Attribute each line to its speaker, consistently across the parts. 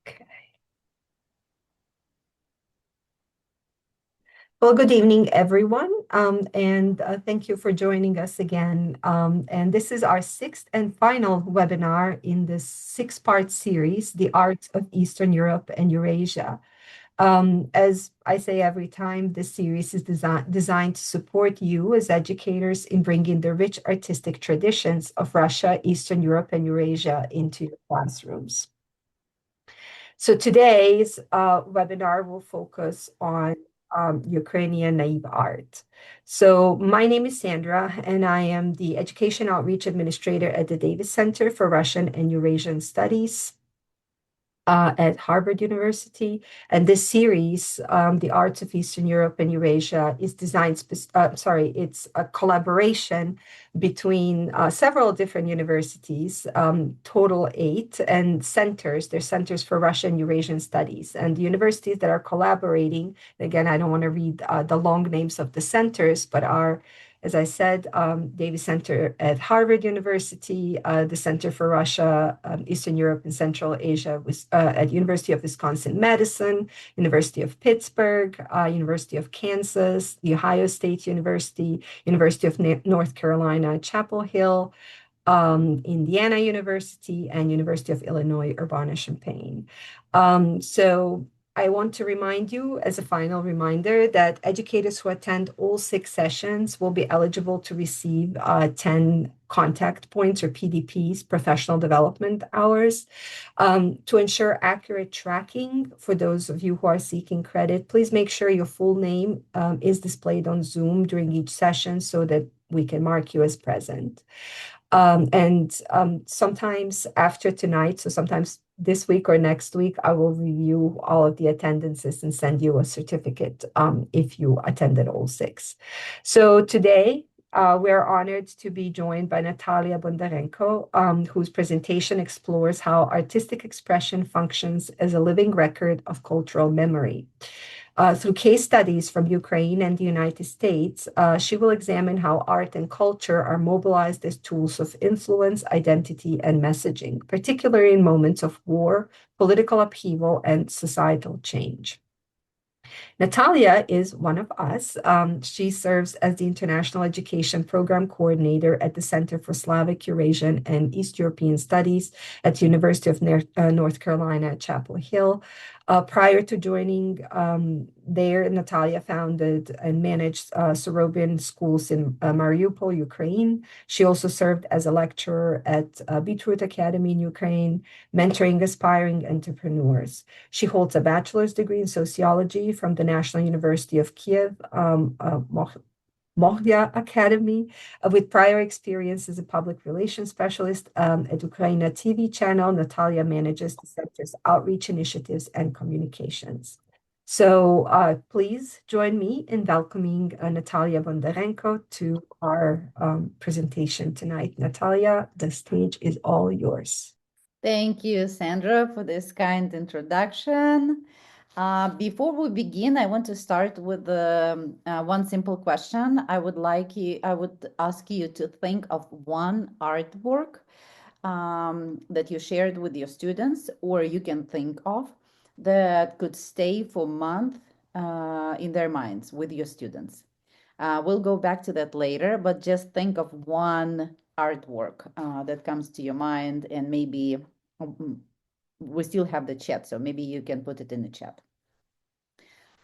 Speaker 1: Okay. Well, good evening, everyone, and thank you for joining us again. And this is our sixth and final webinar in this six-part series, The Arts of Eastern Europe and Eurasia. As I say every time, this series is designed to support you as educators in bringing the rich artistic traditions of Russia, Eastern Europe, and Eurasia into your classrooms. So today's webinar will focus on Ukrainian naive art. So my name is Sandra, and I am the Education Outreach Administrator at the Davis Center for Russian and Eurasian Studies at Harvard University. And this series, The Arts of Eastern Europe and Eurasia, is it's a collaboration between several different universities, total 8, and centers. They're centers for Russian and Eurasian studies. And the universities that are collaborating, again, I don't want to read the long names of the centers, but are, as I said, Davis Center at Harvard University, the Center for Russia, Eastern Europe, and Central Asia was at University of Wisconsin-Madison, University of Pittsburgh, University of Kansas, The Ohio State University, University of North Carolina, Chapel Hill, Indiana University, and University of Illinois, Urbana-Champaign. So I want to remind you, as a final reminder, that educators who attend all 6 sessions will be eligible to receive 10 contact points or PDPs, professional development hours. To ensure accurate tracking for those of you who are seeking credit, please make sure your full name is displayed on Zoom during each session so that we can mark you as present. And sometimes after tonight, so sometimes this week or next week, I will review all of the attendances and send you a certificate if you attended all 6. So today, we're honored to be joined by Nataliia Bondarenko, whose presentation explores how artistic expression functions as a living record of cultural memory. Through case studies from Ukraine and the United States, she will examine how art and culture are mobilized as tools of influence, identity, and messaging, particularly in moments of war, political upheaval, and societal change. Nataliia is one of us. She serves as the International Education Program Coordinator at the Center for Slavic, Eurasian, and East European Studies at the University of North Carolina at Chapel Hill. Prior to joining there, Nataliia founded and managed Sorobin schools in Mariupol, Ukraine. She also served as a lecturer at Beetroot Academy in Ukraine, mentoring aspiring entrepreneurs. She holds a bachelor's degree in sociology from the National University of Kiev, Mohria Academy, with prior experience as a public relations specialist at Ukraina TV channel. Nataliia manages the center's outreach initiatives and communications. So please join me in welcoming Nataliia Bondarenko to our presentation tonight. Nataliia, the stage is all yours.
Speaker 2: Thank you, Sandra, for this kind introduction. Before we begin, I want to start with one simple question. I would ask you to think of one artwork that you shared with your students, or you can think of that could stay for months in their minds with your students. We'll go back to that later, but just think of one artwork that comes to your mind, and maybe we still have the chat, so maybe you can put it in the chat.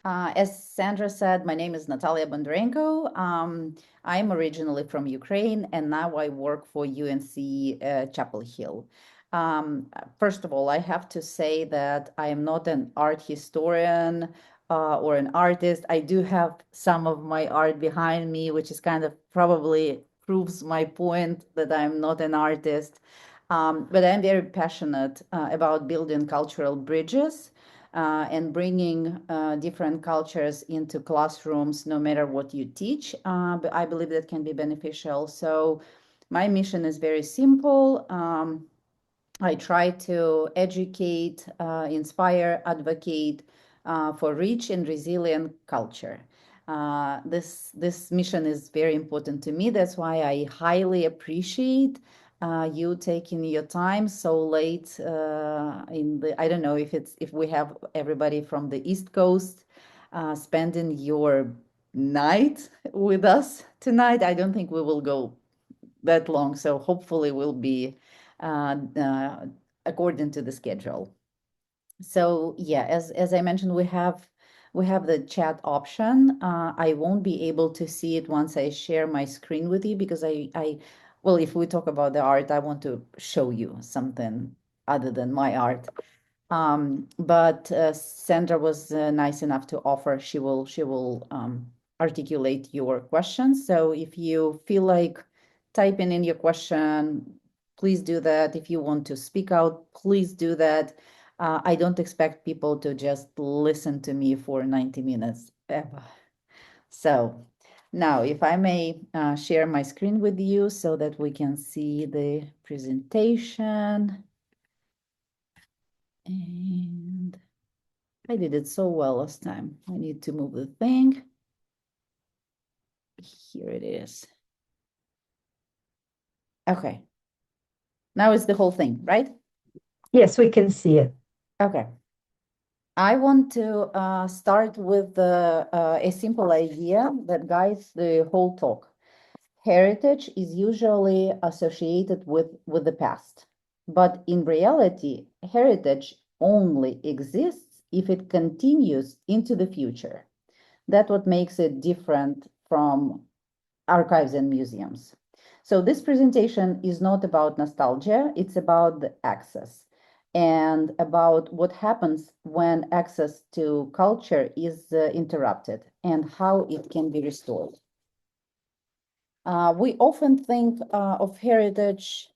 Speaker 2: As Sandra said, my name is Nataliia Bondarenko. I'm originally from Ukraine, and now I work for UNC Chapel Hill. First of all, I have to say that I am not an art historian or an artist. I do have some of my art behind me, which is kind of probably proves my point that I'm not an artist. But I'm very passionate about building cultural bridges and bringing different cultures into classrooms, no matter what you teach. But I believe that can be beneficial. So my mission is very simple. I try to educate, inspire, advocate for rich and resilient culture. This mission is very important to me. That's why I highly appreciate you taking your time so late in the, I don't know if we have everybody from the East Coast spending your night with us tonight. I don't think we will go that long, so hopefully we'll be uh, uh, according to the schedule. So yeah, as I mentioned, we have the chat option. I won't be able to see it once I share my screen with you because I well, if we talk about the art, I want to show you something other than my art. But Sandra was nice enough to offer. She will articulate your questions. So if you feel like typing in your question, please do that. If you want to speak out, please do that. I don't expect people to just listen to me for 90 minutes ever. So now, if I may share my screen with you so that we can see the presentation. And I did it so well last time. I need to move the thing. Here it is. Okay. Now it's the whole thing, right?
Speaker 1: Yes, we can see it.
Speaker 2: Okay. I want to start with a simple idea that guides the whole talk. Heritage is usually associated with the past, but in reality, heritage only exists if it continues into the future. That's what makes it different from archives and museums. So this presentation is not about nostalgia, it's about the access and about what happens when access to culture is interrupted and how it can be restored. We often think of heritage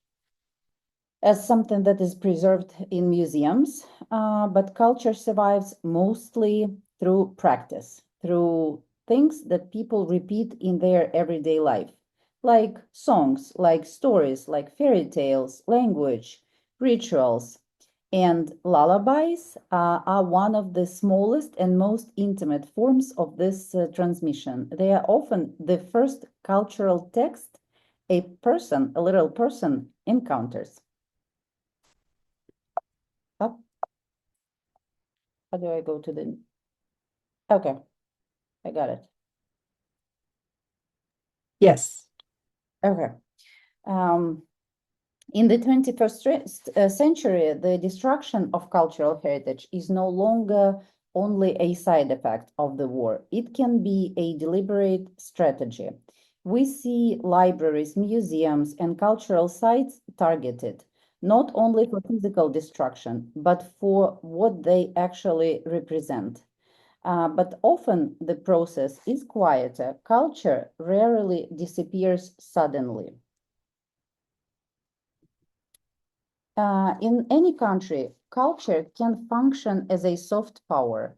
Speaker 2: as something that is preserved in museums, but culture survives mostly through practice, through things that people repeat in their everyday life, like songs, like stories, like fairy tales, language, rituals. And lullabies are one of the smallest and most intimate forms of this transmission. They are often the first cultural text a little person encounters. Up. How do I go to the? Okay, I got it.
Speaker 1: Yes.
Speaker 2: Okay. Um, in the 21st century, the destruction of cultural heritage is no longer only a side effect of the war. It can be a deliberate strategy. We see libraries, museums, and cultural sites targeted, not only for physical destruction, but for what they actually represent. But often the process is quieter. Culture rarely disappears suddenly. In any country, culture can function as a soft power,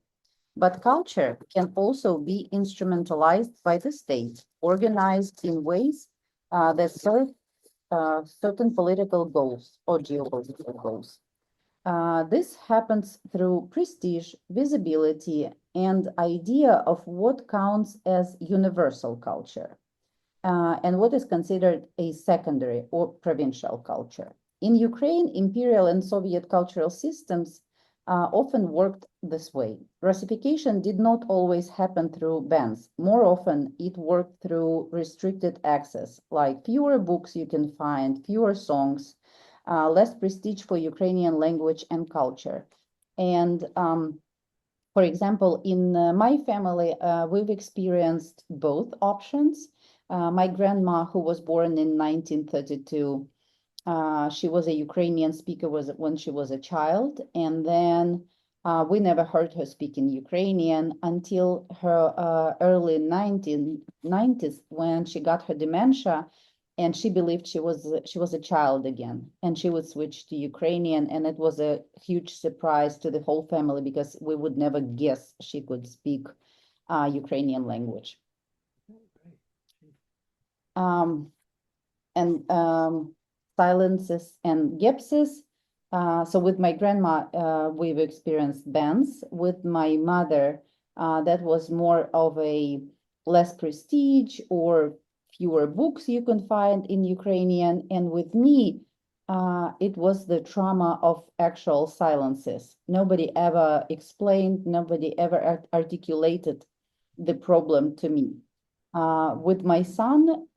Speaker 2: but culture can also be instrumentalized by the state, organized in ways that serve certain political goals or geopolitical goals. This happens through prestige, visibility, and idea of what counts as universal culture and what is considered a secondary or provincial culture. In Ukraine, imperial and Soviet cultural systems often worked this way. Russification did not always happen through bans. More often, it worked through restricted access, like fewer books you can find, fewer songs, less prestige for Ukrainian language and culture. And for example, in my family, we've experienced both options. My grandma, who was born in 1932, she was a Ukrainian speaker when she was a child, and then we never heard her speak in Ukrainian until her early 1990s when she got her dementia, and she believed she was a child again, and she would switch to Ukrainian, and it was a huge surprise to the whole family because we would never guess she could speak Ukrainian language. Um, and silences and gypsies. So with my grandma, we've experienced bands. With my mother, that was more of a less prestige or fewer books you can find in Ukrainian. And with me, it was the trauma of actual silences. Nobody ever explained, nobody ever articulated the problem to me. With my son,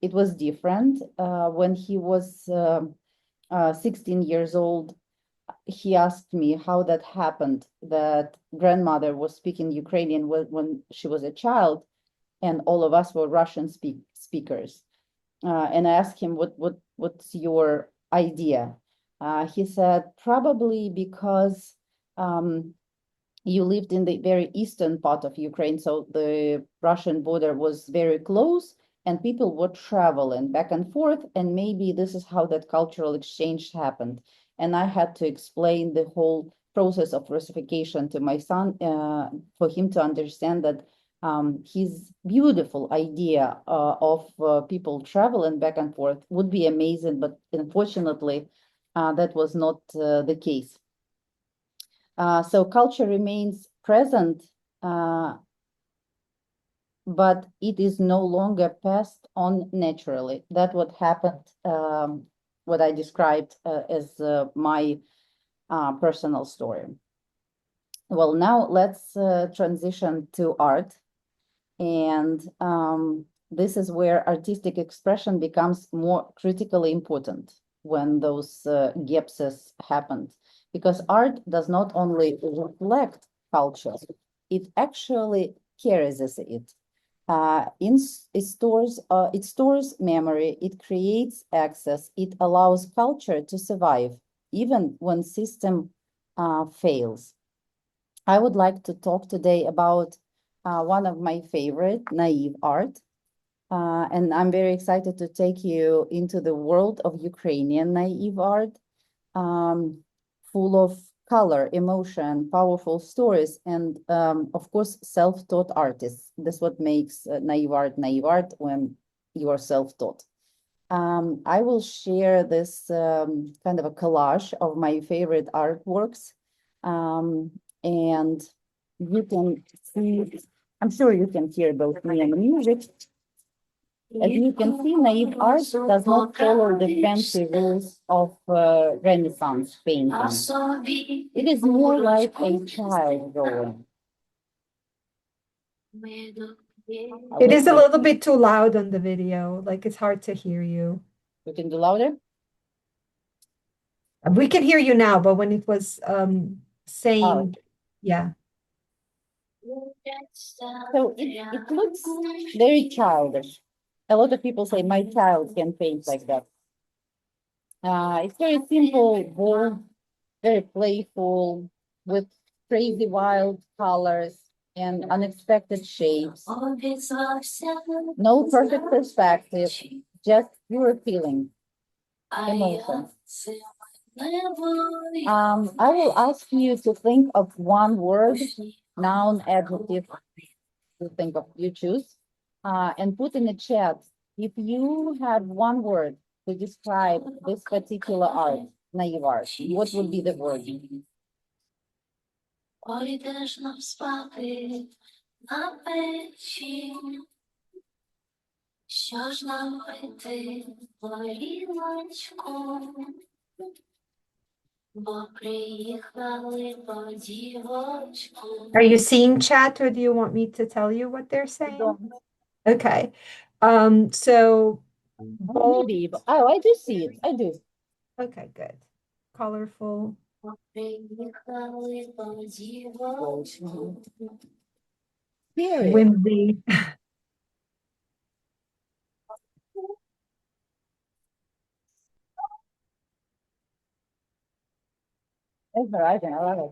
Speaker 2: it was different. When he was 16 years old, he asked me how that happened, that grandmother was speaking Ukrainian when she was a child, and all of us were Russian speakers. And I asked him, what's your idea? He said, probably because you lived in the very eastern part of Ukraine, so the Russian border was very close, and people were traveling back and forth, and maybe this is how that cultural exchange happened. And I had to explain the whole process of Russification to my son for him to understand that his beautiful idea of people traveling back and forth would be amazing, but unfortunately, that was not the case. So culture remains present, but it is no longer passed on naturally. That's what happened, what I described as my personal story. Well, now let's transition to art. And this is where artistic expression becomes more critically important when those gaps happened. Because art does not only reflect culture, it actually carries it. It stores memory, it creates access, it allows culture to survive, even when system fails. I would like to talk today about one of my favorite, naive art. And I'm very excited to take you into the world of Ukrainian naive art, full of color, emotion, powerful stories, and of course, self-taught artists. That's what makes naive art when you are self-taught. I will share this kind of a collage of my favorite artworks. And you can see, I'm sure you can hear both me and the music. As you can see, naive art does not follow the fancy rules of Renaissance painting. It is more like a child drawing.
Speaker 1: It is a little bit too loud on the video, like it's hard to hear you.
Speaker 2: You can do louder?
Speaker 1: We can hear you now, but when it was saying, yeah.
Speaker 2: So it looks very childish. A lot of people say my child can paint like that. It's very simple, bold, very playful, with crazy wild colors and unexpected shapes. No perfect perspective, just pure feeling, emotion. I will ask you to think of one word, noun, adjective, you choose, and put in the chat. If you had one word to describe this particular art, naive art, what would be the word?
Speaker 1: Are you seeing chat or do you want me to tell you what they're saying? Okay. So bold.
Speaker 2: Maybe. Oh, I do see it. I do.
Speaker 1: Okay, good. Colorful.
Speaker 2: Period.
Speaker 1: Whimsy.
Speaker 2: That's Verizon. I love it.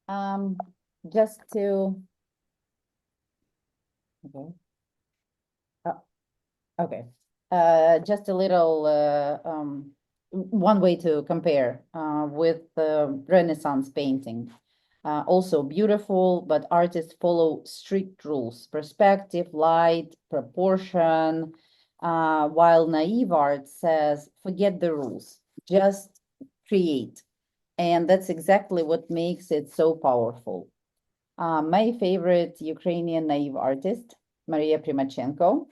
Speaker 2: Um, just to okay. Okay. Just a little one way to compare with Renaissance painting. Also beautiful, but artists follow strict rules, perspective, light, proportion, while naive art says, forget the rules, just create. And that's exactly what makes it so powerful. My favorite Ukrainian naive artist, Maria Primachenko.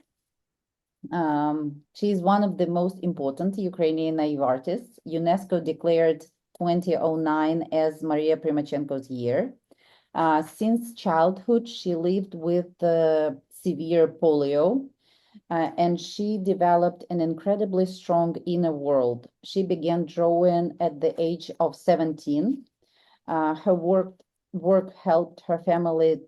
Speaker 2: She's one of the most important Ukrainian naive artists. UNESCO declared 2009 as Maria Primachenko's year. Since childhood, she lived with severe polio, and she developed an incredibly strong inner world. She began drawing at the age of 17. Her work helped her family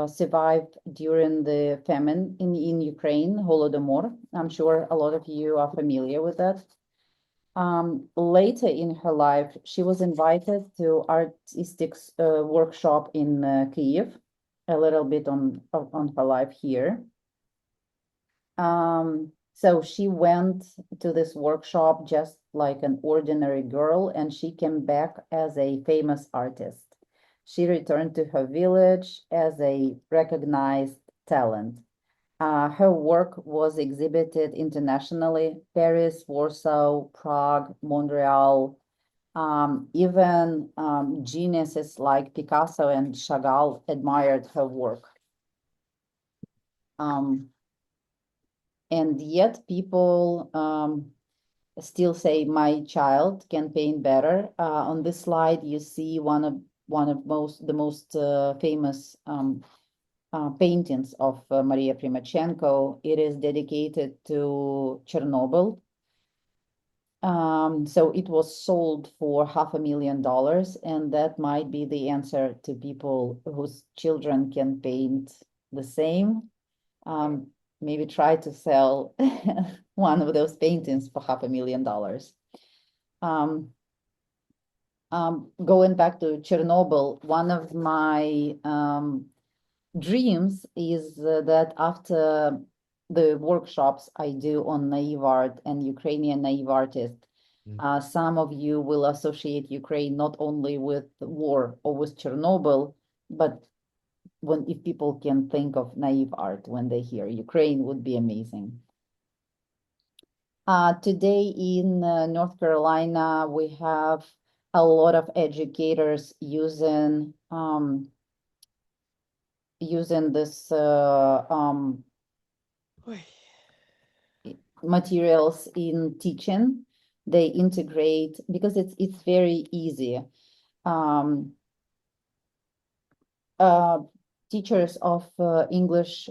Speaker 2: survive during the famine in Ukraine, Holodomor. I'm sure a lot of you are familiar with that. Later in her life, she was invited to artistic workshop in Kyiv. A little bit on her life here. So she went to this workshop just like an ordinary girl, and she came back as a famous artist. She returned to her village as a recognized talent. Her work was exhibited internationally: Paris, Warsaw, Prague, Montreal. Even geniuses like Picasso and Chagall admired her work. Um, and yet people still say my child can paint better. On this slide, you see the most famous paintings of Maria Primachenko. It is dedicated to Chernobyl. So it was sold for $500,000, and that might be the answer to people whose children can paint the same. Um, Maybe try to sell one of those paintings for $500,000. Um, Going back to Chernobyl, one of my dreams is that after the workshops I do on naive art and Ukrainian naive artists, some of you will associate Ukraine not only with war or with Chernobyl, but if people can think of naive art when they hear Ukraine would be amazing. Today in North Carolina, we have a lot of educators using this materials in teaching. They integrate because it's very easy. Um, Teachers of English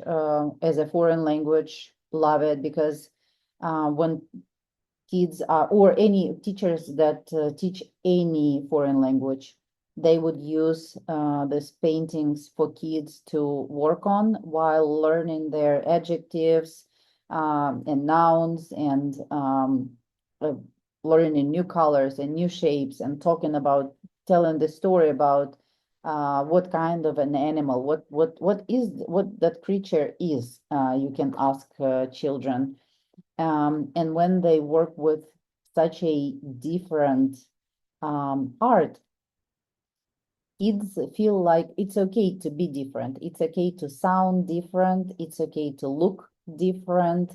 Speaker 2: as a foreign language love it because when kids are, or any teachers that teach any foreign language, they would use these paintings for kids to work on while learning their adjectives and nouns and uh, learning new colors and new shapes and talking about telling the story about what kind of an animal, what that creature is. You can ask children, and when they work with such a different art, kids feel like it's okay to be different. It's okay to sound different. It's okay to look different.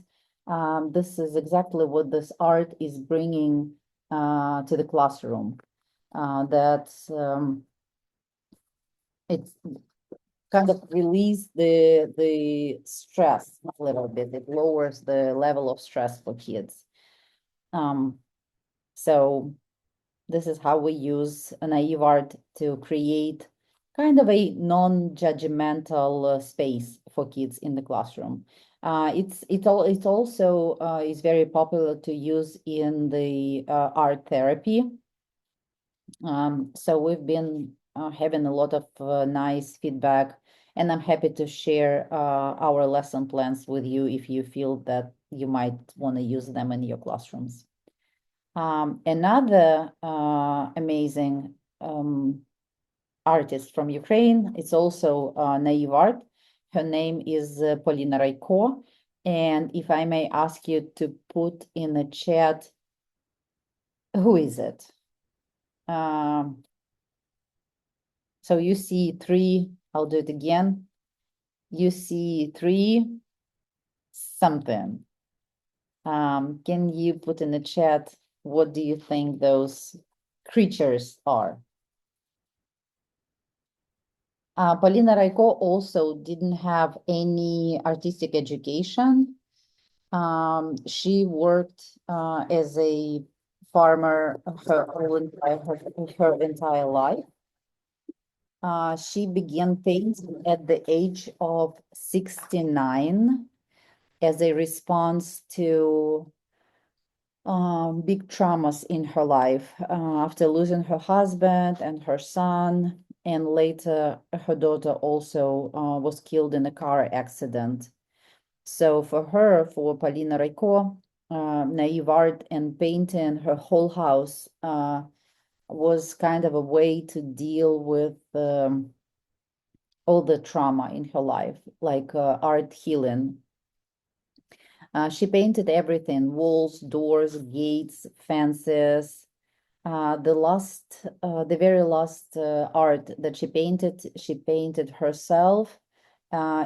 Speaker 2: This is exactly what this art is bringing to the classroom. That's it's kind of release the stress a little bit. It lowers the level of stress for kids. So this is how we use naive art to create kind of a non-judgmental space for kids in the classroom. It's also is very popular to use in the art therapy. So we've been having a lot of nice feedback, and I'm happy to share our lesson plans with you if you feel that you might want to use them in your classrooms. Another amazing artist from Ukraine, it's also naive art. Her name is Polina Rayko. And if I may ask you to put in the chat, who is it? So you see three, I'll do it again. You see three something. Can you put in the chat, what do you think those creatures are. Polina Raiko also didn't have any artistic education. She worked as a farmer her entire life. She began painting at the age of 69 as a response to big traumas in her life after losing her husband and her son, and later her daughter also was killed in a car accident. So for her, for Polina Raiko, naive art and painting her whole house was kind of a way to deal with all the trauma in her life, like art healing. She painted everything: walls, doors, gates, fences. The very last art that she painted herself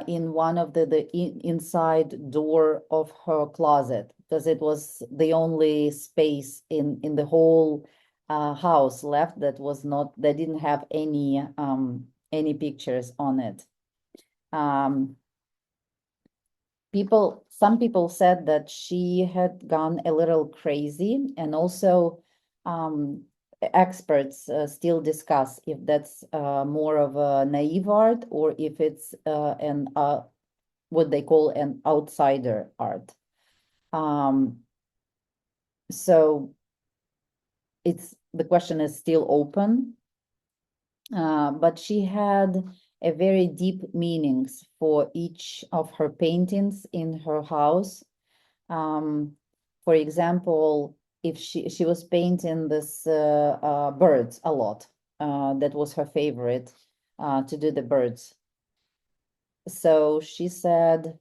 Speaker 2: in one of the inside door of her closet, because it was the only space in the whole house left that didn't have any pictures on it. Some people said that she had gone a little crazy, and also experts still discuss if that's more of a naive art or if it's an what they call an outsider art. So the question is still open, but she had a very deep meanings for each of her paintings in her house. For example, if she was painting this birds a lot, that was her favorite to do the birds. So she said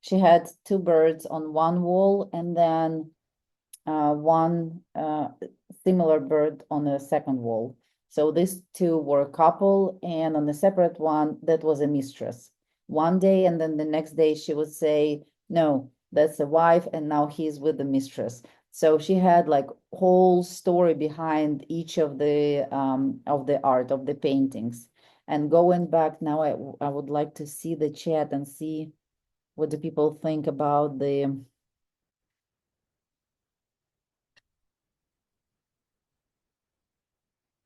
Speaker 2: she had two birds on one wall and then one similar bird on the second wall. So these two were a couple, and on the separate one, that was a mistress. One day, and then the next day, she would say, "No, that's a wife, and now he's with the mistress." So she had like whole story behind each of the art of the paintings. And going back now, I would like to see the chat and see what do people think about the.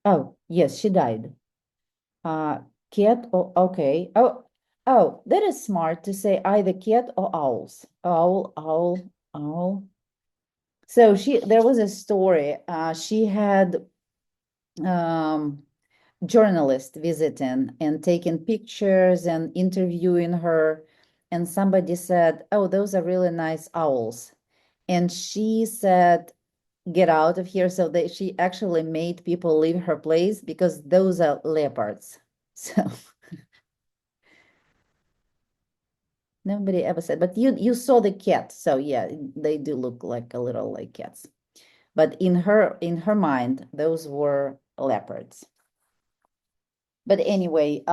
Speaker 2: Oh, yes, she died. Cat or okay. Oh, that is smart to say either cat or owls. Owl. So there was a story. She had journalist visiting and taking pictures and interviewing her, and somebody said, "Oh, those are really nice owls," and she said, "Get out of here." So she actually made people leave her place because those are leopards. So nobody ever said, but you saw the cat, so yeah, they do look like a little like cats. But in her mind, those were leopards. But anyway,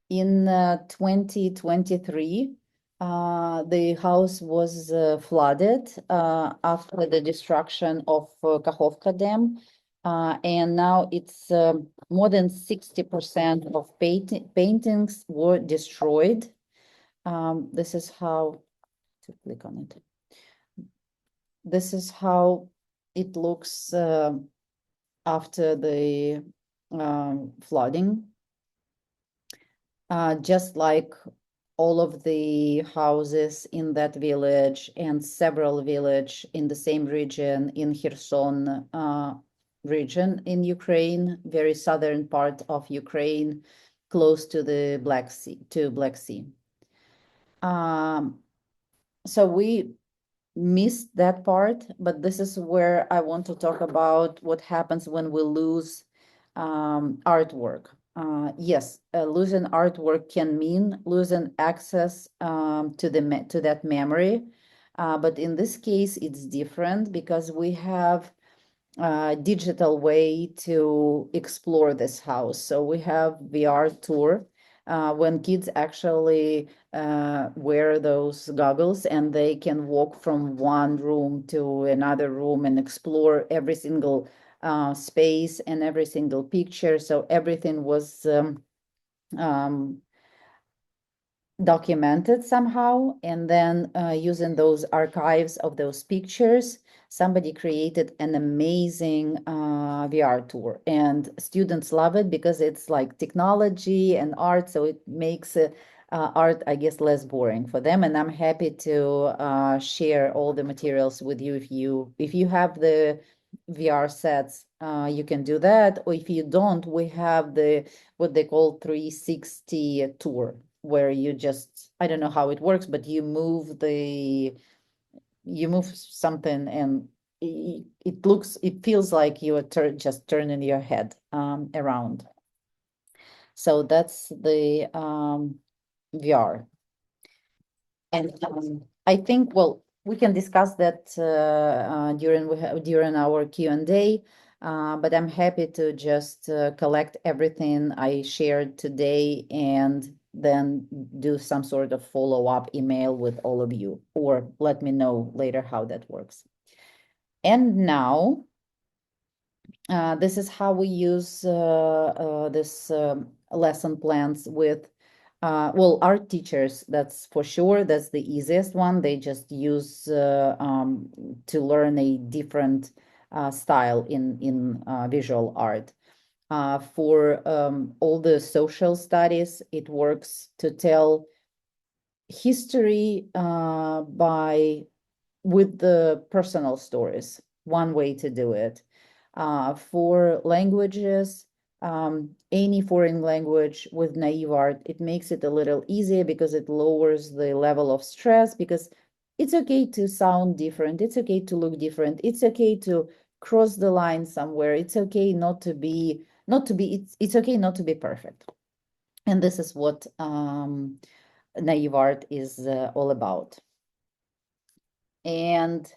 Speaker 2: in 2023, the house was flooded after the destruction of Kakhovka Dam, and now it's more than 60% of paintings were destroyed. This is how to click on it. This is how it looks after the flooding. Just like all of the houses in that village and several villages in the same region in Kherson region in Ukraine, very southern part of Ukraine, close to the Black Sea. So we missed that part, but this is where I want to talk about what happens when we lose artwork. Yes, losing artwork can mean losing access to that memory, but in this case, it's different because we have digital way to explore this house. So we have VR tour when kids actually wear those goggles and they can walk from one room to another room and explore every single space and every single picture. So everything was um, documented somehow, and then using those archives of those pictures, somebody created an amazing VR tour, and students love it because it's like technology and art, so it makes art, I guess, less boring for them. And I'm happy to share all the materials with you. If you have the VR sets, you can do that, or if you don't, we have the what they call 360 tour, where you just, I don't know how it works, but you move something, and it feels like you are just turning your head around. So that's the VR. And I think, well, we can discuss that during our Q&A, but I'm happy to just collect everything I shared today and then do some sort of follow-up email with all of you, or let me know later how that works. And now, this is how we use this lesson plans with well, art teachers, that's for sure. That's the easiest one. They just use to learn a different style in visual art. For all the social studies, it works to tell history by with the personal stories, one way to do it. For languages, any foreign language with naive art, it makes it a little easier because it lowers the level of stress, because it's okay to sound different. It's okay to look different. It's okay to cross the line somewhere. It's okay it's okay not to be perfect. And this is what naive art is all about. And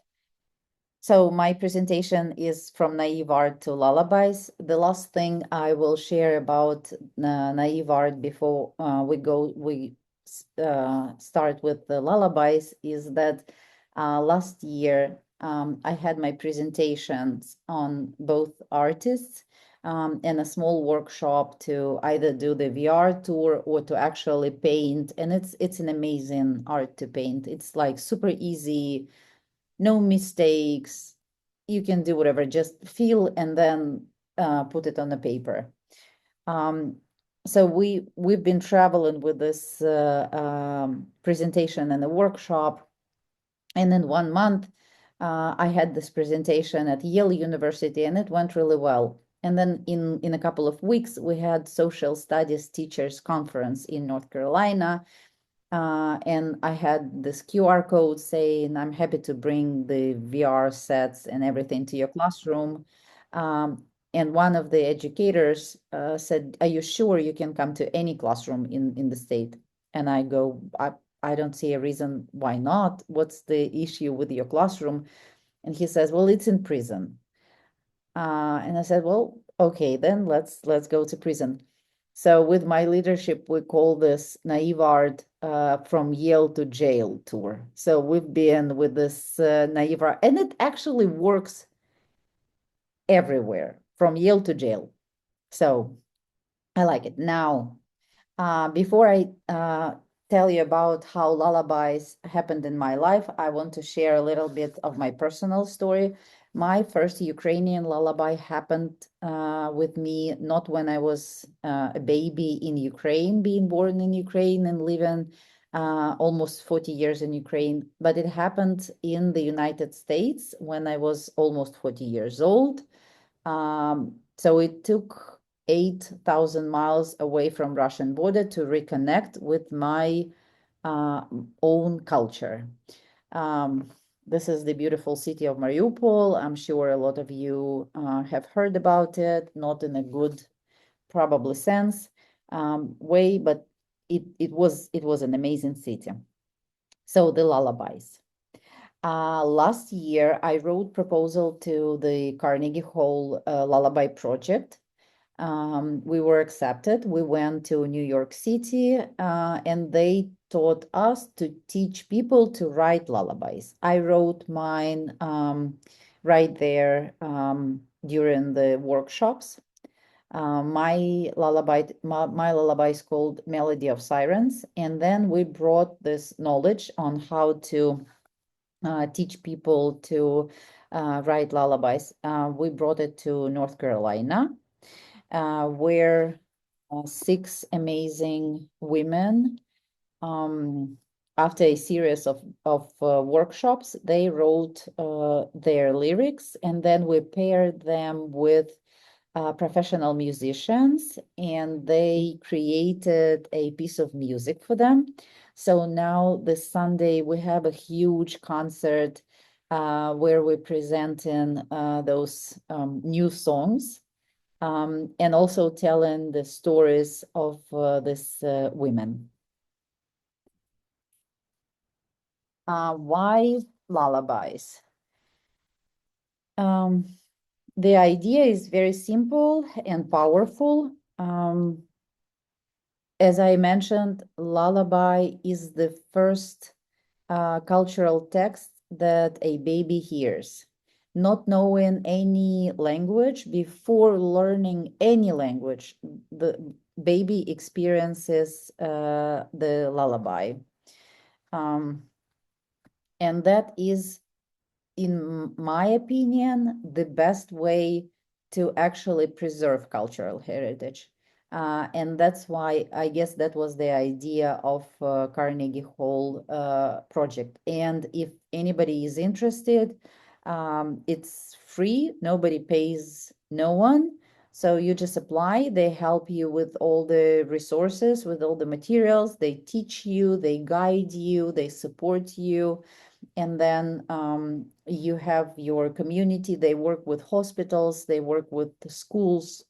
Speaker 2: so my presentation is from naive art to lullabies. The last thing I will share about naive art before we start with the lullabies is that last year I had my presentations on both artists and a small workshop to either do the VR tour or to actually paint. And it's an amazing art to paint. It's like super easy, no mistakes. You can do whatever, just feel and then put it on the paper. Um, so we've been traveling with this presentation and a workshop, and in 1 month, I had this presentation at Yale University, and it went really well. And then in a couple of weeks, we had social studies teachers conference in North Carolina, and I had this QR code saying, I'm happy to bring the VR sets and everything to your classroom. And one of the educators said, are you sure you can come to any classroom in the state? And I go, I don't see a reason why not. What's the issue with your classroom? And he says, well, it's in prison. And I said, well, okay, then let's go to prison. So with my leadership, we call this naive art from Yale to jail tour. So we've been with this naive art, and it actually works everywhere from Yale to jail. So I like it. Now, before I tell you about how lullabies happened in my life, I want to share a little bit of my personal story. My first Ukrainian lullaby happened with me not when I was a baby in Ukraine, being born in Ukraine and living almost 40 years in Ukraine, but it happened in the United States when I was almost 40 years old. So it took 8,000 miles away from Russian border to reconnect with my uh, own culture. Um, this is the beautiful city of Mariupol. I'm sure a lot of you have heard about it, not in a good, probably sense way, but it was an amazing city. So the lullabies. Last year, I wrote proposal to the Carnegie Hall Lullaby Project. We were accepted. We went to New York City, and they taught us to teach people to write lullabies. I wrote mine right there. during the workshops. My lullaby is called Melody of Sirens, and then we brought this knowledge on how to teach people to write lullabies. We brought it to North Carolina, where six amazing women, um, after a series of workshops, they wrote their lyrics, and then we paired them with professional musicians, and they created a piece of music for them. So now this Sunday we have a huge concert where we're presenting those new songs, and also telling the stories of these women. Why lullabies? Um, the idea is very simple and powerful. As I mentioned, lullaby is the first cultural text that a baby hears. Not knowing any language, before learning any language, the baby experiences the lullaby. Um, and that is, in my opinion, the best way to actually preserve cultural heritage. And that's why I guess that was the idea of Carnegie Hall project. And if anybody is interested, it's free, nobody pays no one. So you just apply, they help you with all the resources, with all the materials, they teach you, they guide you, they support you. And then you have your community. They work with hospitals, they work with the schools,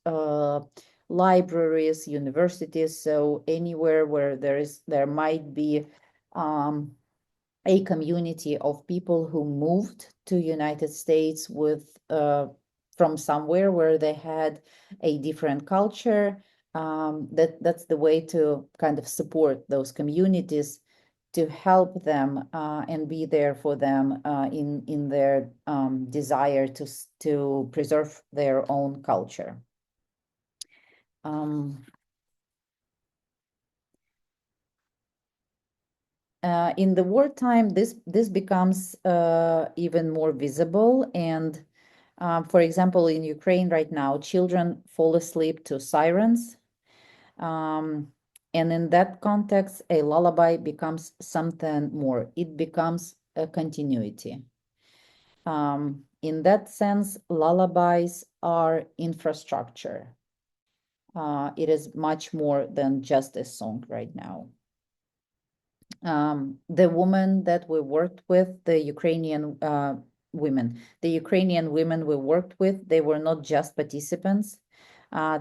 Speaker 2: libraries, universities. So anywhere where there might be a community of people who moved to United States with from somewhere where they had a different culture. That's the way to kind of support those communities, to help them and be there for them in their desire to preserve their own culture. Um, in the wartime, this becomes even more visible. And for example, in Ukraine right now, children fall asleep to sirens. And in that context, a lullaby becomes something more. It becomes a continuity. In that sense, lullabies are infrastructure. It is much more than just a song right now. The woman that we worked with, the Ukrainian women we worked with, they were not just participants.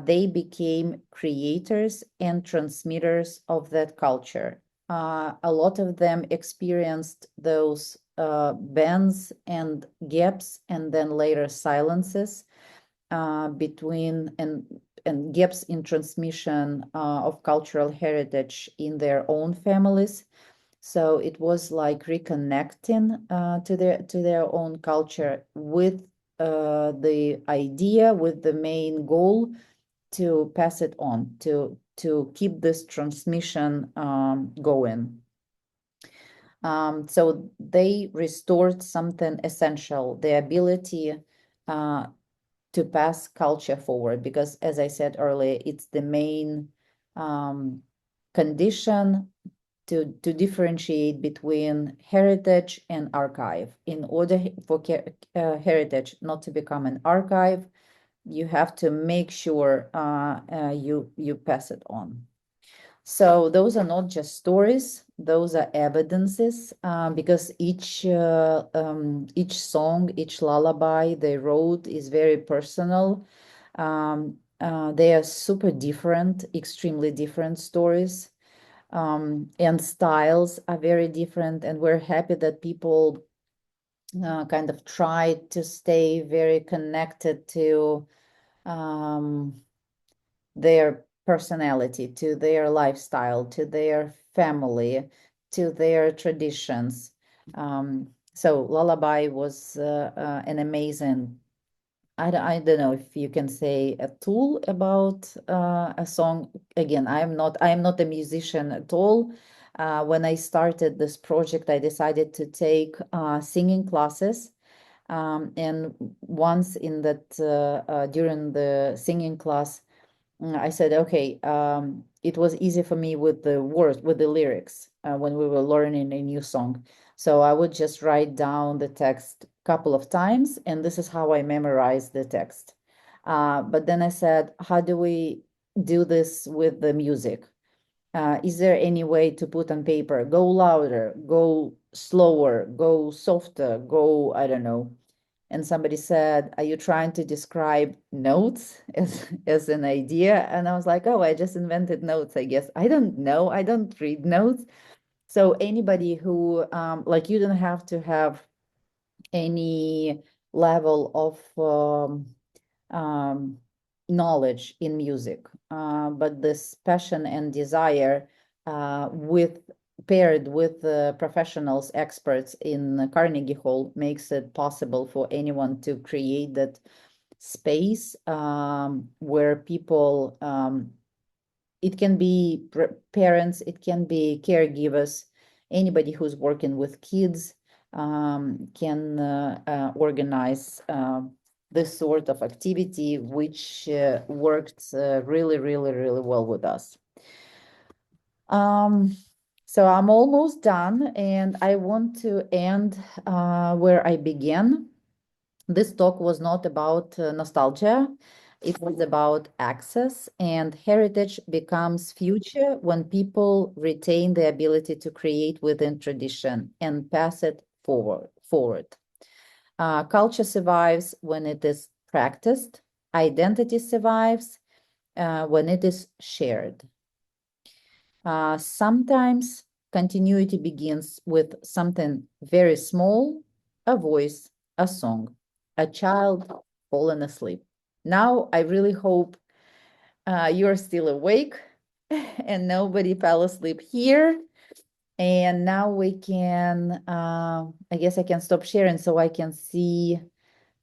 Speaker 2: They became creators and transmitters of that culture. A lot of them experienced those bends and gaps, and then later silences between and gaps in transmission of cultural heritage in their own families. So it was like reconnecting to their own culture with the idea, with the main goal to pass it on, to keep this transmission going. So they restored something essential, the ability to pass culture forward, because as I said earlier, it's the main condition to differentiate between heritage and archive. In order for heritage not to become an archive, you have to make sure you pass it on. So those are not just stories; those are evidences, because each song, each lullaby they wrote is very personal. They are super different, extremely different stories, and styles are very different. And we're happy that people kind of try to stay very connected to their personality, to their lifestyle, to their family, to their traditions. So Lullaby was an amazing I don't know if you can say a tool about a song. Again, I am not a musician at all. When I started this project, I decided to take singing classes. And once in that during the singing class, I said, okay, it was easy for me with the words, with the lyrics, when we were learning a new song. So I would just write down the text a couple of times, and this is how I memorized the text. But then I said, how do we do this with the music? Is there any way to put on paper, go louder, go slower, go softer, go, I don't know. And somebody said, are you trying to describe notes as an idea? And I was like, oh, I just invented notes, I guess. I don't know. I don't read notes. So anybody who, like, you don't have to have any level of um, knowledge in music, but this passion and desire with paired with the professionals, experts in Carnegie Hall makes it possible for anyone to create that space where people it can be parents, it can be caregivers, anybody who's working with kids can organize this sort of activity, which worked really, really, really well with us. Um, so I'm almost done, and I want to end where I began. This talk was not about nostalgia. It was about access, and heritage becomes future when people retain the ability to create within tradition and pass it forward. Culture survives when it is practiced. Identity survives when it is shared. Sometimes continuity begins with something very small, a voice, a song, a child falling asleep. Now, I really hope you're still awake and nobody fell asleep here. And now we can, I guess I can stop sharing so I can see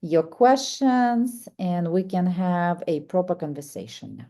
Speaker 2: your questions and we can have a proper conversation.